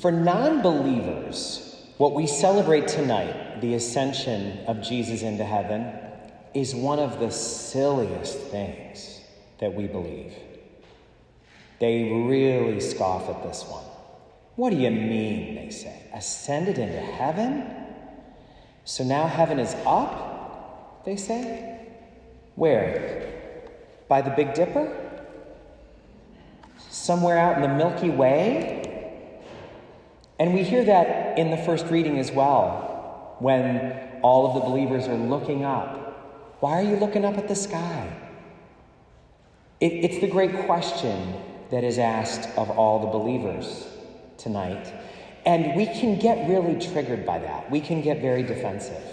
For non-believers, what we celebrate tonight, the ascension of Jesus into heaven, is one of the silliest things that we believe. They really scoff at this one. What do you mean, they say? Ascended into heaven? So now heaven is up, they say? Where? By the Big Dipper? Somewhere out in the Milky Way? And we hear that in the first reading as well, when all of the believers are looking up. Why are you looking up at the sky? It's the great question that is asked of all the believers tonight. And we can get really triggered by that. We can get very defensive.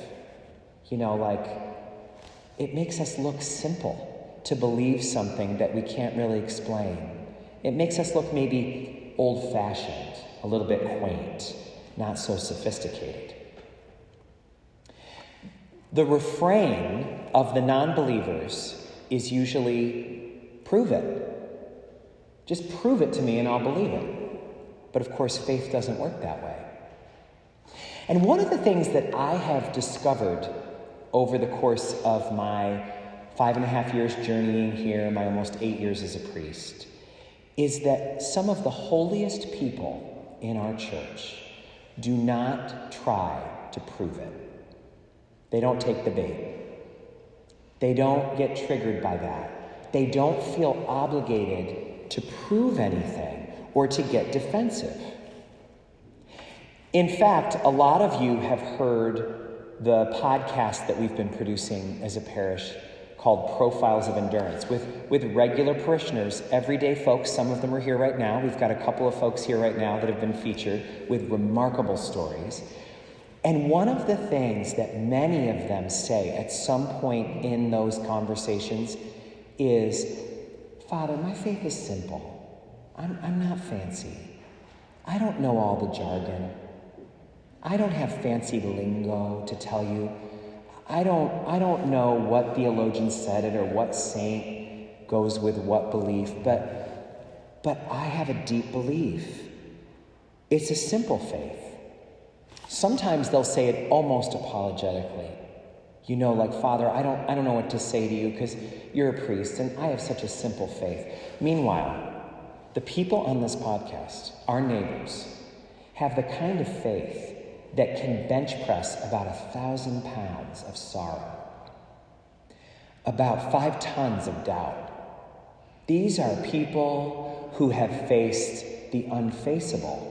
It makes us look simple to believe something that we can't really explain. It makes us look maybe old-fashioned, a little bit quaint, not so sophisticated. The refrain of the non-believers is usually, prove it. Just prove it to me and I'll believe it. But of course, faith doesn't work that way. And one of the things that I have discovered over the course of my 5.5 years journeying here, my almost 8 years as a priest, is that some of the holiest people in our church do not try to prove it. They don't take the bait. They don't get triggered by that. They don't feel obligated to prove anything or to get defensive. In fact, a lot of you have heard the podcast that we've been producing as a parish called Profiles of Endurance with regular parishioners, everyday folks. Some of them are here right now. We've got a couple of folks here right now that have been featured with remarkable stories. And one of the things that many of them say at some point in those conversations is, Father, my faith is simple. I'm not fancy. I don't know all the jargon. I don't have fancy lingo to tell you. I don't know what theologian said it or what saint goes with what belief, but I have a deep belief. It's a simple faith. Sometimes they'll say it almost apologetically. Father, I don't know what to say to you because you're a priest and I have such a simple faith. Meanwhile, the people on this podcast, our neighbors, have the kind of faith that can bench press about 1,000 pounds of sorrow, about 5 tons of doubt. These are people who have faced the unfaceable.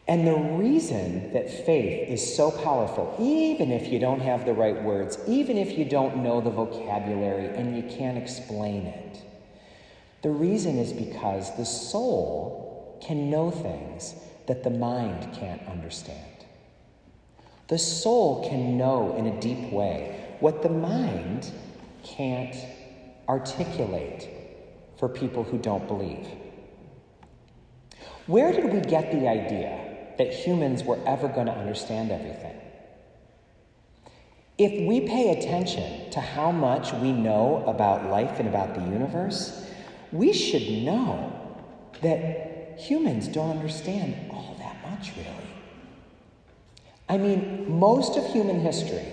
And the reason that faith is so powerful, even if you don't have the right words, even if you don't know the vocabulary and you can't explain it, the reason is because the soul can know things that the mind can't understand. The soul can know in a deep way what the mind can't articulate for people who don't believe. Where did we get the idea that humans were ever going to understand everything? If we pay attention to how much we know about life and about the universe, we should know that humans don't understand all that much, really. I mean, most of human history,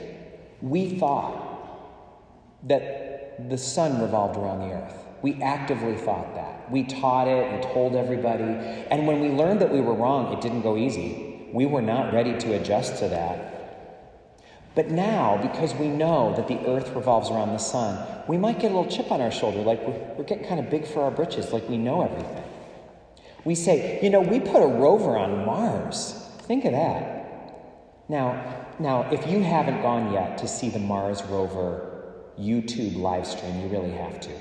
we thought that the sun revolved around the earth. We actively thought that. We taught it, we told everybody. And when we learned that we were wrong, it didn't go easy. We were not ready to adjust to that. But now, because we know that the earth revolves around the sun, we might get a little chip on our shoulder, like we're getting kind of big for our britches, like we know everything. We say, we put a rover on Mars. Think of that. Now, if you haven't gone yet to see the Mars rover YouTube live stream, you really have to.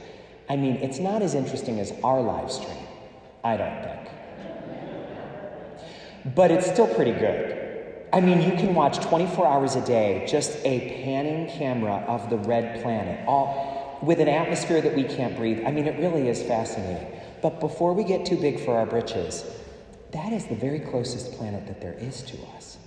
I mean, it's not as interesting as our live stream, I don't think. But it's still pretty good. I mean, you can watch 24 hours a day, just a panning camera of the red planet, all with an atmosphere that we can't breathe. I mean, it really is fascinating. But before we get too big for our britches, that is the very closest planet that there is to us.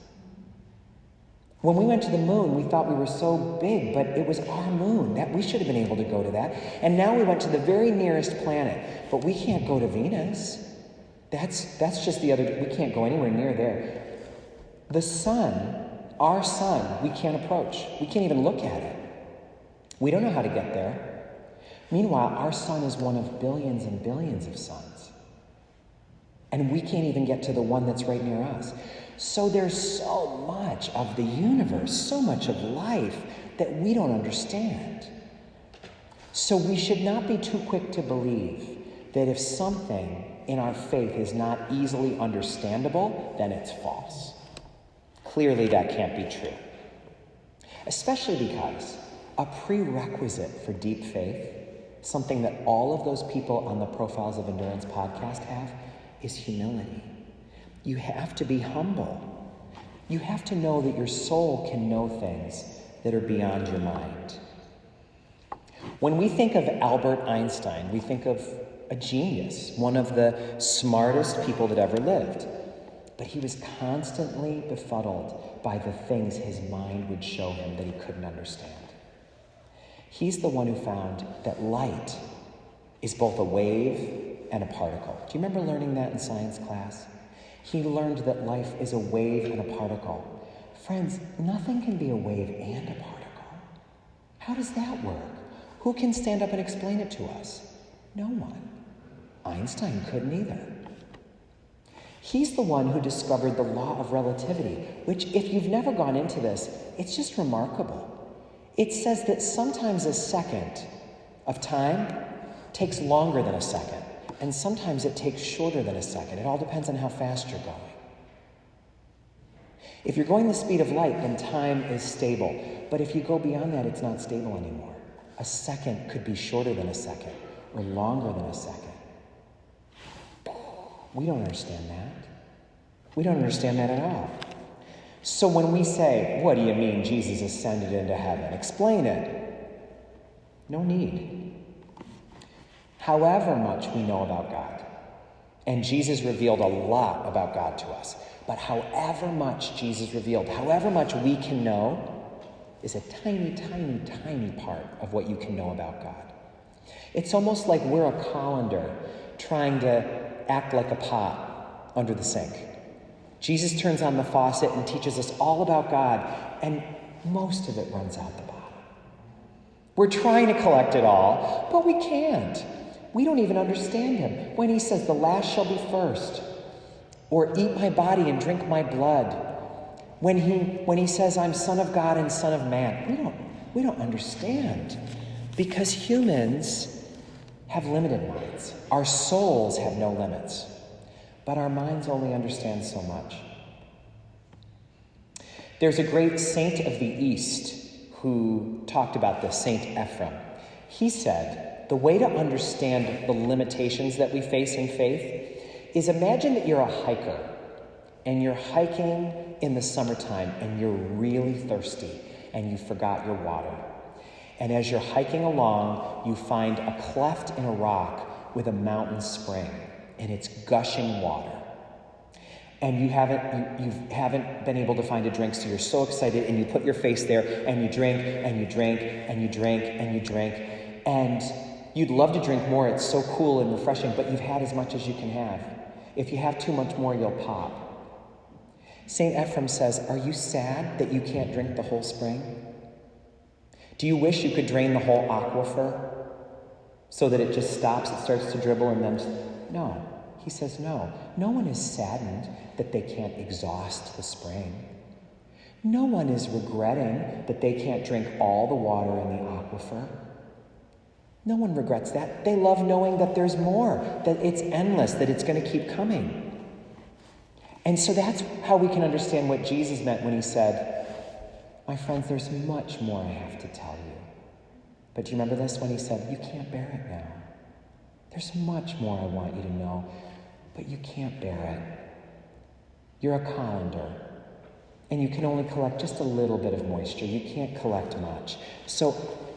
When we went to the moon, we thought we were so big, but it was our moon. That we should have been able to go to that. And now we went to the very nearest planet, but we can't go to Venus. That's just the other, we can't go anywhere near there. The sun, our sun, we can't approach. We can't even look at it. We don't know how to get there. Meanwhile, our sun is one of billions and billions of suns. And we can't even get to the one that's right near us. So there's so much of the universe, so much of life that we don't understand. So we should not be too quick to believe that if something in our faith is not easily understandable, then it's false. Clearly that can't be true. Especially because a prerequisite for deep faith, something that all of those people on the Profiles of Endurance podcast have, is humility. You have to be humble. You have to know that your soul can know things that are beyond your mind. When we think of Albert Einstein, we think of a genius, one of the smartest people that ever lived. But he was constantly befuddled by the things his mind would show him that he couldn't understand. He's the one who found that light is both a wave and a particle. Do you remember learning that in science class? He learned that life is a wave and a particle. Friends, nothing can be a wave and a particle. How does that work? Who can stand up and explain it to us? No one. Einstein couldn't either. He's the one who discovered the Law of Relativity, which, if you've never gone into this, it's just remarkable. It says that sometimes a second of time takes longer than a second, and sometimes it takes shorter than a second. It all depends on how fast you're going. If you're going the speed of light, then time is stable. But if you go beyond that, it's not stable anymore. A second could be shorter than a second, or longer than a second. We don't understand that. We don't understand that at all. So when we say, what do you mean Jesus ascended into heaven? Explain it. No need. However much we know about God, and Jesus revealed a lot about God to us, but however much Jesus revealed, however much we can know, is a tiny, tiny, tiny part of what you can know about God. It's almost like we're a colander trying to act like a pot under the sink. Jesus turns on the faucet and teaches us all about God, and most of it runs out the bottom. We're trying to collect it all, but we can't. We don't even understand him. When he says, the last shall be first, or eat my body and drink my blood. When he says, I'm son of God and son of man, we don't understand. Because humans have limited minds. Our souls have no limits. But our minds only understand so much. There's a great saint of the East who talked about this, Saint Ephrem. He said, the way to understand the limitations that we face in faith is imagine that you're a hiker and you're hiking in the summertime and you're really thirsty and you forgot your water. And as you're hiking along, you find a cleft in a rock with a mountain spring, and it's gushing water. And you haven't been able to find a drink, so you're so excited, and you put your face there, and you drink, and you drink, and you drink, and you drink, and you'd love to drink more. It's so cool and refreshing, but you've had as much as you can have. If you have too much more, you'll pop. St. Ephrem says, are you sad that you can't drink the whole spring? Do you wish you could drain the whole aquifer so that it just stops, it starts to dribble, and then... No. He says no. No one is saddened that they can't exhaust the spring. No one is regretting that they can't drink all the water in the aquifer. No one regrets that. They love knowing that there's more, that it's endless, that it's going to keep coming. And so that's how we can understand what Jesus meant when he said, my friends, there's much more I have to tell you. But do you remember this when he said, you can't bear it now. There's much more I want you to know, but you can't bear it. You're a colander, and you can only collect just a little bit of moisture. You can't collect much. So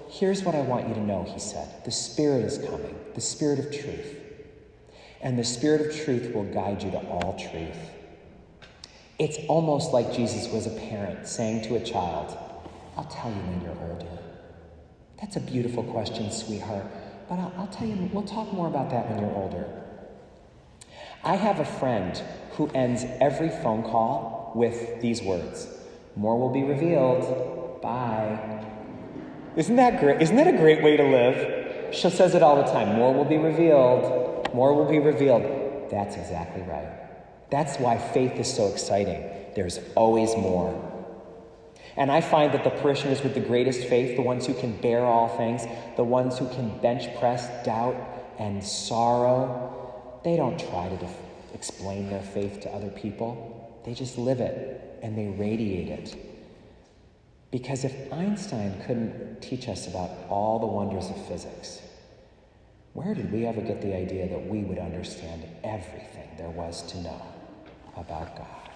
here's what I want you to know, he said. The Spirit is coming, the Spirit of truth. And the Spirit of truth will guide you to all truth. It's almost like Jesus was a parent saying to a child, I'll tell you when you're older. That's a beautiful question, sweetheart. But I'll tell you, we'll talk more about that when you're older. I have a friend who ends every phone call with these words: more will be revealed. Bye. Isn't that great? Isn't that a great way to live? She says it all the time. More will be revealed. More will be revealed. That's exactly right. That's why faith is so exciting. There's always more. And I find that the parishioners with the greatest faith, the ones who can bear all things, the ones who can bench press doubt and sorrow, they don't try to explain their faith to other people. They just live it and they radiate it. Because if Einstein couldn't teach us about all the wonders of physics, where did we ever get the idea that we would understand everything there was to know about God?